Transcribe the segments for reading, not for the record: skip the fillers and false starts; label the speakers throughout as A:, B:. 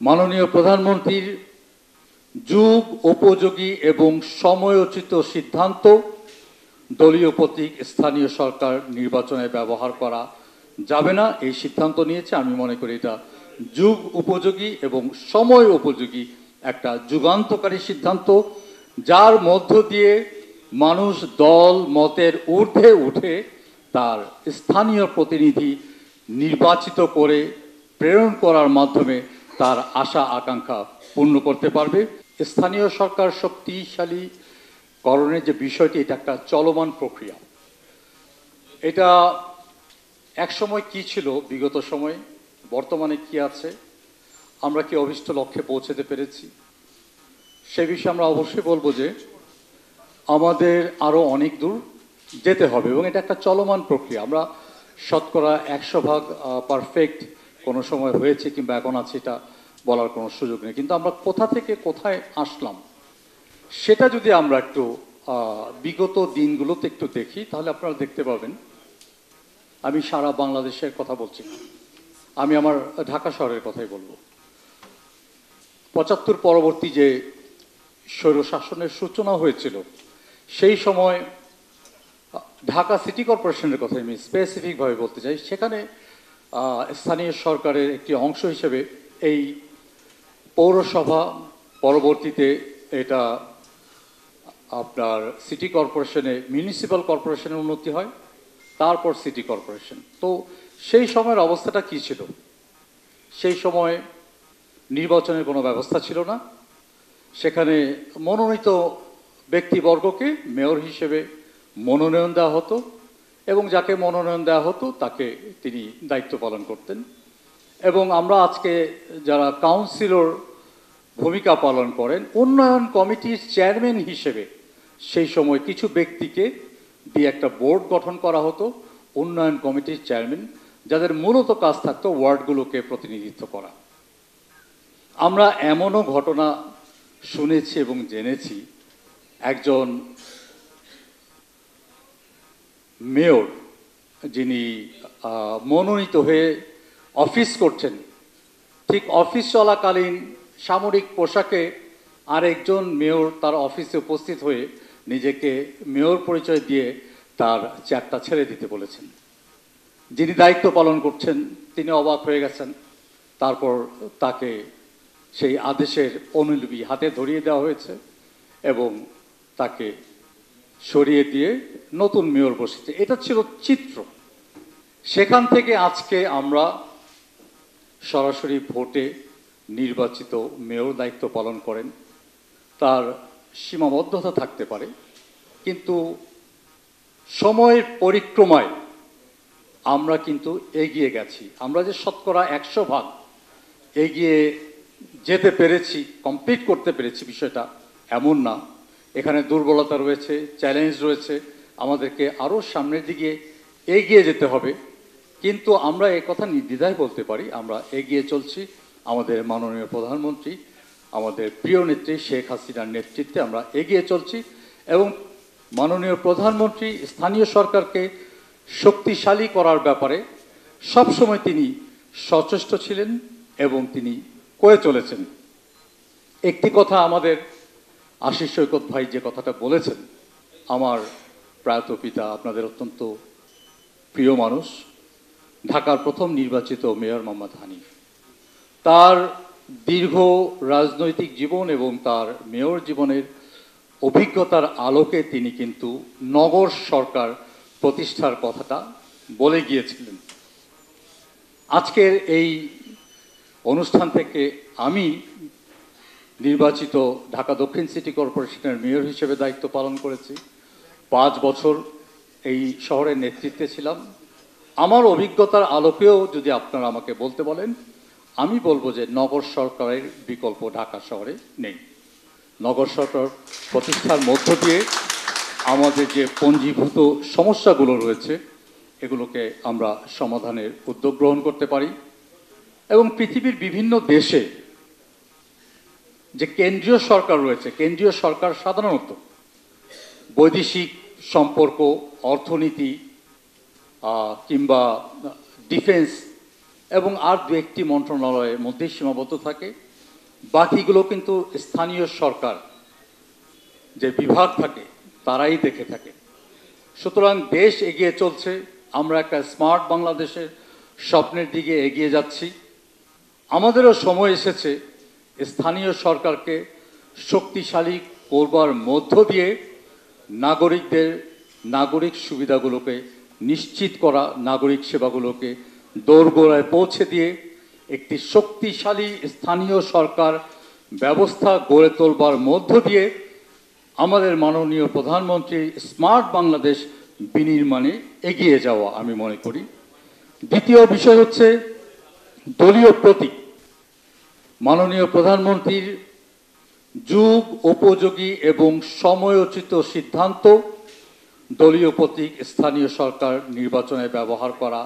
A: মাননীয় প্রধানমন্ত্রীর যুগ উপযোগী এবং সময়োচিত সিদ্ধান্ত দলীয় প্রতীক স্থানীয় সরকার নির্বাচনে ব্যবহার করা যাবে না এই সিদ্ধান্ত নিয়েছে। আমি মনে করি এটা যুগ উপযোগী এবং সময় উপযোগী একটা যুগান্তকারী সিদ্ধান্ত, যার মধ্য দিয়ে মানুষ দল মতের ঊর্ধ্বে উঠে তার স্থানীয় প্রতিনিধি নির্বাচিত করে প্রেরণ করার মাধ্যমে তার আশা আকাঙ্ক্ষা পূর্ণ করতে পারবে। স্থানীয় সরকার শক্তিশালী করণের যে বিষয়টি, এটা একটা চলমান প্রক্রিয়া। এটা একসময় কি ছিল, বিগত সময়ে, বর্তমানে কি আছে, আমরা কি অভিষ্ট লক্ষ্যে পৌঁছতে পেরেছি, সে বিষয়ে আমরা অবশ্যই বলবো যে আমাদের আরও অনেক দূর যেতে হবে এবং এটা একটা চলমান প্রক্রিয়া। আমরা শতকরা 100% পারফেক্ট কোনো সময় হয়েছে কিংবা এখন আছে এটা বলার কোনো সুযোগ নেই, কিন্তু আমরা কোথা থেকে কোথায় আসলাম সেটা যদি আমরা একটু বিগত দিনগুলোতে একটু দেখি, তাহলে আপনারা দেখতে পাবেন। আমি সারা বাংলাদেশের কথা বলছি না, আমি আমার ঢাকা শহরের কথাই বলবো। 75 পরবর্তী যে স্বৈরশাসনের সূচনা হয়েছিল, সেই সময় ঢাকা সিটি কর্পোরেশনের কথা আমি স্পেসিফিকভাবে বলতে চাই। সেখানে স্থানীয় সরকারের একটি অংশ হিসেবে এই পৌরসভা, পরবর্তীতে এটা আপনার সিটি কর্পোরেশনে, মিউনিসিপ্যাল কর্পোরেশনের উন্নতি হয়, তারপর সিটি কর্পোরেশন। তো সেই সময়ের অবস্থাটা কি ছিল? সেই সময় নির্বাচনের কোনো ব্যবস্থা ছিল না। সেখানে মনোনীত ব্যক্তিবর্গকে মেয়র হিসেবে মনোনয়ন দেওয়া হতো এবং যাকে মনোনয়ন দেওয়া হতো তাকে তিনি দায়িত্ব পালন করতেন। এবং আমরা আজকে যারা কাউন্সিলর ভূমিকা পালন করেন, উন্নয়ন কমিটির চেয়ারম্যান হিসেবে সেই সময় কিছু ব্যক্তিকে দিয়ে একটা বোর্ড গঠন করা হতো, উন্নয়ন কমিটির চেয়ারম্যান, যাদের মূলত কাজ থাকতো ওয়ার্ডগুলোকে প্রতিনিধিত্ব করা। আমরা এমনও ঘটনা শুনেছি এবং জেনেছি, একজন মেয়র যিনি মনোনীত হয়ে অফিস করছেন, ঠিক অফিস চলাকালীন সামরিক পোশাকে আরেকজন মেয়র তার অফিসে উপস্থিত হয়ে নিজেকে মেয়র পরিচয় দিয়ে তার চেয়ারটা ছেড়ে দিতে বলেছেন। যিনি দায়িত্ব পালন করছেন তিনি অবাক হয়ে গেছেন। তারপর তাকে সেই আদেশের অনুলিপি হাতে ধরিয়ে দেওয়া হয়েছে এবং তাকে সরিয়ে দিয়ে নতুন মেয়র বসেছে। এটা ছিল চিত্র। সেখান থেকে আজকে আমরা সরাসরি ভোটে নির্বাচিত মেয়র দায়িত্ব পালন করেন। তার সীমাবদ্ধতা থাকতে পারে, কিন্তু সময়ের পরিক্রমায় আমরা কিন্তু এগিয়ে গেছি। আমরা যে শতকরা 100% এগিয়ে যেতে পেরেছি, কমপ্লিট করতে পেরেছি, বিষয়টা এমন না। এখানে দুর্বলতা রয়েছে, চ্যালেঞ্জ রয়েছে, আমাদেরকে আরও সামনের দিকে এগিয়ে যেতে হবে। কিন্তু আমরা এই কথা নির্দ্বিধায় বলতে পারি, আমরা এগিয়ে চলছি। আমাদের মাননীয় প্রধানমন্ত্রী, আমাদের প্রিয় নেত্রী শেখ হাসিনার নেতৃত্বে আমরা এগিয়ে চলছি এবং মাননীয় প্রধানমন্ত্রী স্থানীয় সরকারকে শক্তিশালী করার ব্যাপারে সবসময় তিনি সচেষ্ট ছিলেন এবং তিনি করে চলেছেন। একটি কথা আমাদের আশিস সৈকত ভাই যে কথাটা বলেছেন, আমার প্রয়াত পিতা, আপনাদের অত্যন্ত প্রিয় মানুষ, ঢাকার প্রথম নির্বাচিত মেয়র মোহাম্মদ হানিফ, তার দীর্ঘ রাজনৈতিক জীবন এবং তার মেয়র জীবনের অভিজ্ঞতার আলোকে তিনি কিন্তু নগর সরকার প্রতিষ্ঠার কথাটা বলে গিয়েছিলেন। আজকের এই অনুষ্ঠান থেকে আমি নির্বাচিত ঢাকা দক্ষিণ সিটি কর্পোরেশনের মেয়র হিসেবে দায়িত্ব পালন করেছি। 5 বছর এই শহরের নেতৃত্বে ছিলাম। আমার অভিজ্ঞতার আলোকেও যদি আপনারা আমাকে বলতে বলেন, আমি বলবো যে নগর সরকারের বিকল্প ঢাকা শহরে নেই। নগর সরকার প্রতিষ্ঠার মধ্য দিয়ে আমাদের যে পঞ্জীভূত সমস্যাগুলো রয়েছে এগুলোকে আমরা সমাধানের উদ্যোগ গ্রহণ করতে পারি। এবং পৃথিবীর বিভিন্ন দেশে যে কেন্দ্রীয় সরকার রয়েছে, কেন্দ্রীয় সরকার সাধারণত বৈদেশিক সম্পর্ক, অর্থনীতি কিংবা ডিফেন্স এবং আর দু একটি মন্ত্রণালয়ের মধ্যেই সীমাবদ্ধ থাকে। বাকিগুলো কিন্তু স্থানীয় সরকার যে বিভাগ থাকে তারাই দেখে থাকে। সুতরাং দেশ এগিয়ে চলছে, আমরা একটা স্মার্ট বাংলাদেশের স্বপ্নের দিকে এগিয়ে যাচ্ছি। আমাদেরও সময় এসেছে স্থানীয় সরকারকে শক্তিশালী করবার মধ্য দিয়ে নাগরিকদের নাগরিক সুবিধাগুলোকে নিশ্চিত করা, নাগরিক সেবাগুলোকে দোরগোড়ায় পৌঁছে দিয়ে একটি শক্তিশালী স্থানীয় সরকার ব্যবস্থা গড়ে তোলবার মধ্য দিয়ে আমাদের মাননীয় প্রধানমন্ত্রী স্মার্ট বাংলাদেশ বিনির্মাণে এগিয়ে যাওয়া আমি মনে করি। দ্বিতীয় বিষয় হচ্ছে দলীয় প্রতীক। মাননীয় প্রধানমন্ত্রীর যুগ উপযোগী এবং সময়োচিত সিদ্ধান্ত দলীয় প্রতীক স্থানীয় সরকার নির্বাচনে ব্যবহার করা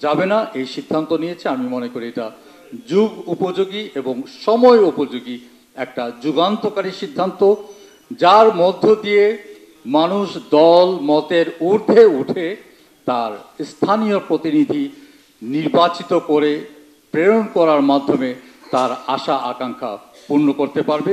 A: যাবে না, এই সিদ্ধান্ত নিয়েছে। আমি মনে করি এটা যুগ উপযোগী এবং সময় উপযোগী একটা যুগান্তকারী সিদ্ধান্ত, যার মধ্য দিয়ে মানুষ দল মতের ঊর্ধ্বে উঠে তার স্থানীয় প্রতিনিধি নির্বাচিত করে প্রেরণ করার মাধ্যমে তার আশা আকাঙ্ক্ষা পূর্ণ করতে পারবে।